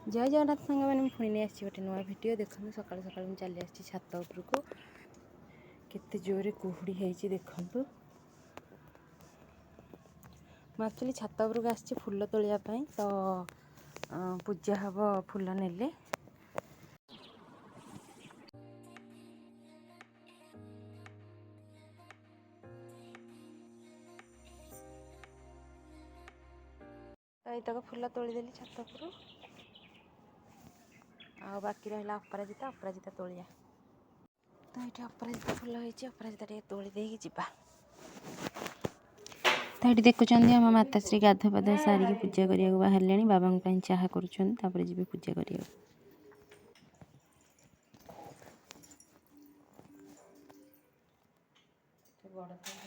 जय जगन्नाथ सांग मैंने पुणी नहीं आसी गोटे नुआ भिड देखो सकाल सकाल चली आसी छात उपरको केते जोरे कुहुड़ी है देखु एक्चुअली छात उपरको आसी फूल तोड़ापी तो पूजा हम फूल नेले तक फूल तोड़देली छात उपरू आ बाकी रहा अपराजिता तोलिया तो ये अपराजिता फूल होती अपराजिता टे तोली देकी जीवा तो ये देखुं आम माताश्री गाध पाध सारिकी पूजा करने बाहर बाबा चाह कर जी पूजा कर बड़